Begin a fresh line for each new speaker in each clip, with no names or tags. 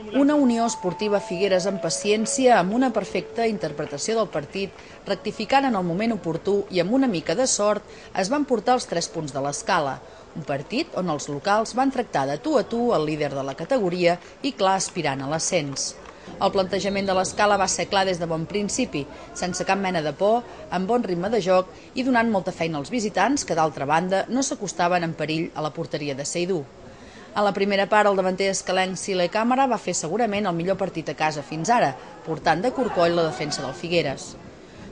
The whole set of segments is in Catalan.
Una Unió Esportiva Figueres amb paciència, amb una perfecta interpretació del partit, rectificant en el moment oportú i amb una mica de sort, es van portar els 3 punts de l'escala. Un partit on els locals van tractar de tu a tu el líder de la categoria i clar aspirant a l'ascens. El plantejament de l'escala va ser clar des de bon principi, sense cap mena de por, amb bon ritme de joc i donant molta feina als visitants que, d'altra banda, no s'acostaven en perill a la porteria de Seidú. A la primera part, el davanter escalenc Sile Càmara va fer segurament el millor partit a casa fins ara, portant de corcoll la defensa del Figueres.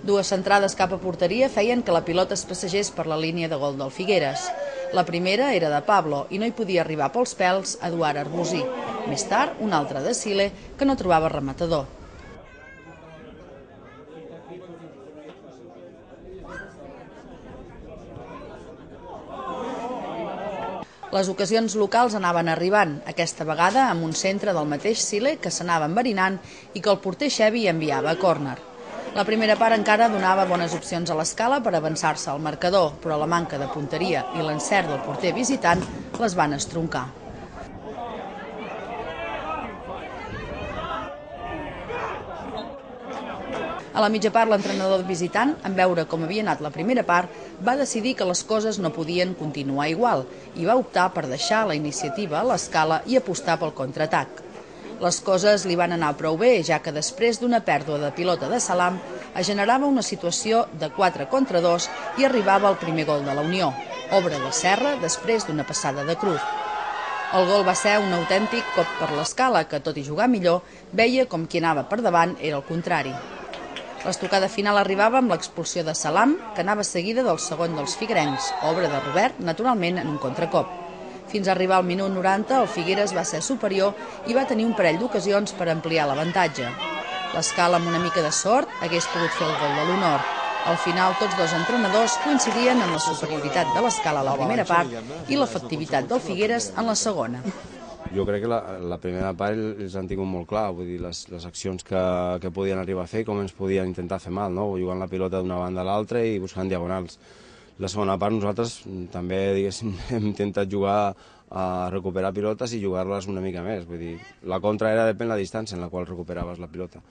2 centrades cap a porteria feien que la pilota es passegés per la línia de gol del Figueres. La primera era de Pablo i no hi podia arribar pels pèls Eduard Arbosí. Més tard, una altra de Sile, que no trobava rematador. Les ocasions locals anaven arribant, aquesta vegada amb un centre del mateix Sile que s'anava enverinant i que el porter Xevi enviava a córner. La primera part encara donava bones opcions a l'escala per avançar-se al marcador, però la manca de punteria i l'encert del porter visitant les van estroncar. A la mitja part, l'entrenador visitant, en veure com havia anat la primera part, va decidir que les coses no podien continuar igual i va optar per deixar la iniciativa a l'escala i apostar pel contraatac. Les coses li van anar prou bé, ja que després d'una pèrdua de pilota de Salam es generava una situació de 4 contra 2 i arribava el primer gol de la Unió, obra de Serra després d'una passada de Cruz. El gol va ser un autèntic cop per l'escala que, tot i jugar millor, veia com qui anava per davant era el contrari. L'estocada final arribava amb l'expulsió de Salam, que anava seguida del segon dels figuerencs, obra de Robert, naturalment en un contracop. Fins a arribar al minut 90, el Figueres va ser superior i va tenir un parell d'ocasions per ampliar l'avantatge. L'escala, amb una mica de sort, hagués pogut fer el gol de l'honor. Al final, tots 2 entrenadors coincidien en la superioritat de l'escala a la primera part i l'efectivitat del Figueres en la segona.
Jo crec que la primera part els han tingut molt clar, vull dir, les accions que podien arribar a fer, com ens podien intentar fer mal, no? Jugant la pilota d'una banda a l'altra i buscant diagonals. La segona part nosaltres també, diguéssim, hem intentat jugar a recuperar pilotes i jugar-les una mica més, vull dir, la contra era depèn de la distància en la qual recuperaves la pilota.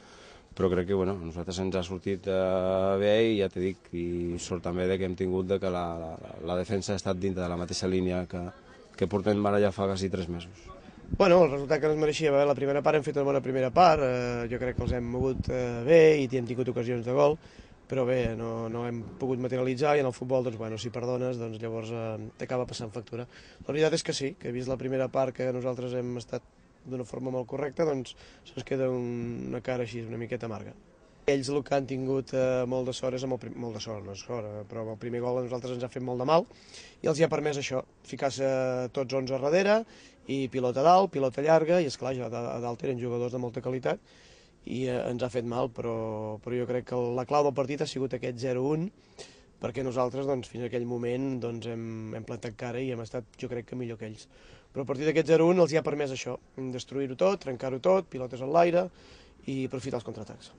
Però crec que, bueno, a nosaltres ens ha sortit bé i ja t'he dit, i sort també que hem tingut que la defensa ha estat dintre de la mateixa línia que portem ara ja fa quasi 3 mesos.
Bueno, el resultat que ens mereixia, la primera part hem fet una bona primera part, jo crec que els hem mogut bé i hem tingut ocasions de gol, però bé, no hem pogut materialitzar i en el futbol, doncs, bueno, si perdones, doncs llavors t'acaba passant factura. La veritat és que sí, que he vist la primera part que nosaltres hem estat d'una forma molt correcta, doncs se'ns queda una cara així, una miqueta amarga. Ells el que han tingut molt de sort és molt de sort, no és sort, però amb el primer gol a nosaltres ens ha fet molt de mal i els hi ha permès això, ficar-se tots 11 a darrere i pilota dalt, pilota llarga i esclar, ja a dalt eren jugadors de molta qualitat i ens ha fet mal, però jo crec que la clau del partit ha sigut aquest 0-1 perquè nosaltres doncs, fins a aquell moment doncs, hem plantat cara i hem estat jo crec que millor que ells. Però a partir d'aquest 0-1 els hi ha permès això, destruir-ho tot, trencar-ho tot, pilotes en l'aire i aprofitar els contraatacs.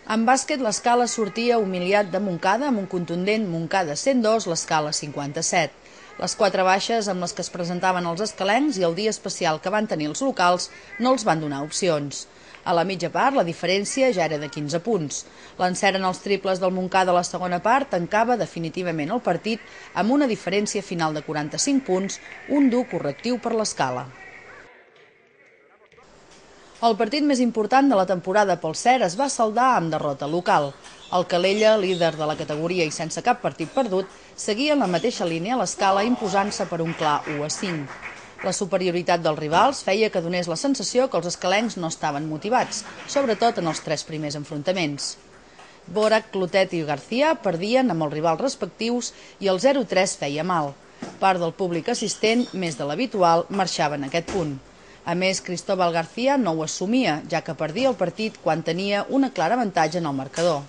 En bàsquet, l'escala sortia humiliat de Montcada amb un contundent Montcada 102, l'escala 57. Les 4 baixes amb les que es presentaven els escalencs i el dia especial que van tenir els locals no els van donar opcions. A la mitja part, la diferència ja era de 15 punts. L'encert en els triples del Montcada a la segona part tancava definitivament el partit amb una diferència final de 45 punts, un dur correctiu per l'escala. El partit més important de la temporada pel CER es va saldar amb derrota local. El Calella, líder de la categoria i sense cap partit perdut, seguia en la mateixa línia a l'escala imposant-se per un clar 1-5. La superioritat dels rivals feia que donés la sensació que els escalencs no estaven motivats, sobretot en els 3 primers enfrontaments. Borac, Clotet i García perdien amb els rivals respectius i el 0-3 feia mal. Part del públic assistent, més de l'habitual, marxava en aquest punt. A més, Cristóbal García no ho assumia, ja que perdia el partit quan tenia una clara avantatge en el marcador.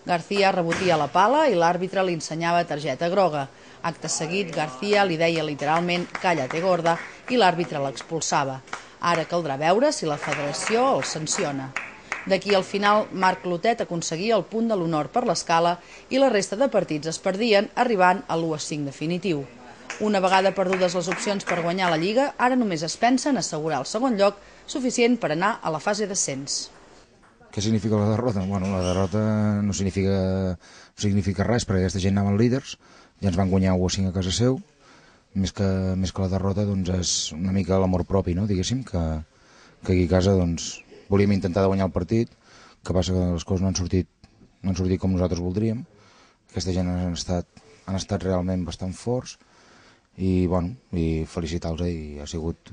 García rebotia la pala i l'àrbitre li ensenyava targeta groga. Acte seguit, García li deia literalment «cállate gorda» i l'àrbitre l'expulsava. Ara caldrà veure si la federació el sanciona. D'aquí al final, Marc Clotet aconseguia el punt de l'honor per l'escala i la resta de partits es perdien, arribant a l'1-5 definitiu. Una vegada perdudes les opcions per guanyar la Lliga, ara només es pensa en assegurar el segon lloc, suficient per anar a la fase d'ascens.
Què significa la derrota? Bueno, la derrota no significa res, perquè aquesta gent anaven líders, ja ens van guanyar 1-5 a casa seu. Més que la derrota, doncs, és una mica l'amor propi, no? Diguéssim, que aquí a casa doncs, volíem intentar de guanyar el partit, que passa que les coses no han sortit com nosaltres voldríem. Aquesta gent han estat realment bastant forts i, bueno, i felicitar-los, i han sigut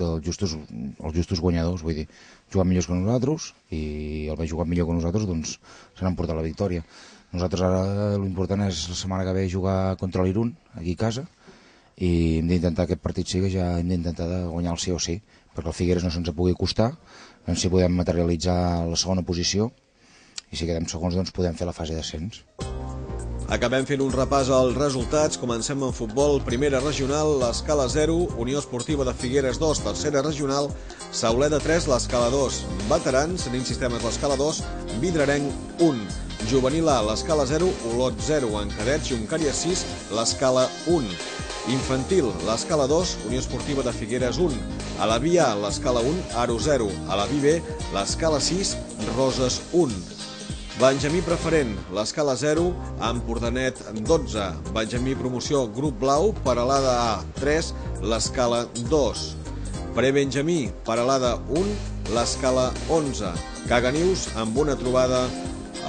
els justos guanyadors, vull dir, jugant millors que nosaltres, i el haver jugat millor que nosaltres doncs se n'han portat la victòria. Nosaltres ara l'important és la setmana que ve jugar contra l'Irun, aquí a casa, i hem d'intentar aquest partit ja hem d'intentar guanyar el sí o sí, perquè el Figueres no se'ns pugui costar, doncs si podem materialitzar la segona posició, i si quedem segons doncs podem fer la fase d'ascens.
Acabem fent un repàs als resultats. Comencem amb futbol. Primera regional, l'Escala 0, Unió Esportiva de Figueres 2. Tercera regional, Sauleda 3, l'Escala 2. Veterans, Nin Sistemes, l'Escala 2, Vidrarenc 1. Juvenil A, l'Escala 0, Olot 0. En cadets, Juncaria 6, l'Escala 1. Infantil, l'Escala 2, Unió Esportiva de Figueres 1. A la Via, l'Escala 1, Aro 0. A la Vi B, l'Escala 6, Roses 1. Benjamí Preferent, l'Escala 0, Empordanet 12. Benjamí Promoció, Grup Blau, Peralada A 3, l'Escala 2. Prebenjamí, Peralada 1, l'Escala 11. Caganius, amb una trobada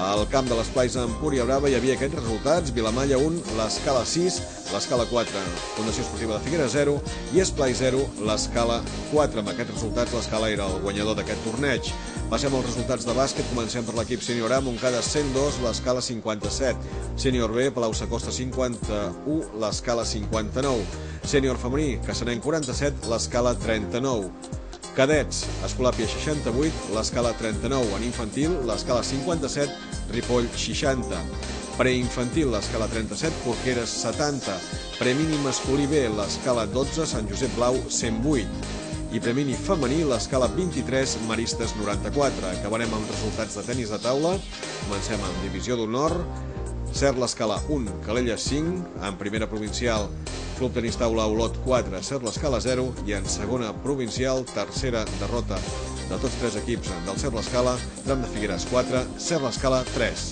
al camp de l'Esplai Empúria Brava, hi havia aquests resultats: Vilamalla 1, l'Escala 6, l'Escala 4. Fundació Esportiva de Figueres 0 i Esplai 0, l'Escala 4. Amb aquests resultats l'Escala era el guanyador d'aquest torneig. Passem als resultats de bàsquet. Comencem per l'equip sènior A, Montcada 102, l'Escala 57. Sènior B, Palau Sacosta 51, l'Escala 59. Sènior femení, Cassanenc 47, l'Escala 39. Cadets, Escolàpia 68, l'Escala 39. En infantil, l'Escala 57, Ripoll 60. Preinfantil, l'Escala 37, Porqueres 70. Premini masculí B, l'Escala 12, Sant Josep Blau 108. I premini femení, l'Escala 23, Maristes 94. Acabarem amb resultats de tenis de taula. Comencem amb Divisió d'Honor. Cert l'Escala 1, Calella 5. En primera provincial, Club Tenis Taula Olot 4, Cert l'Escala 0. I en segona provincial, tercera derrota de tots tres equips del Cert l'Escala, Tram de Figueres 4, Cert l'Escala 3.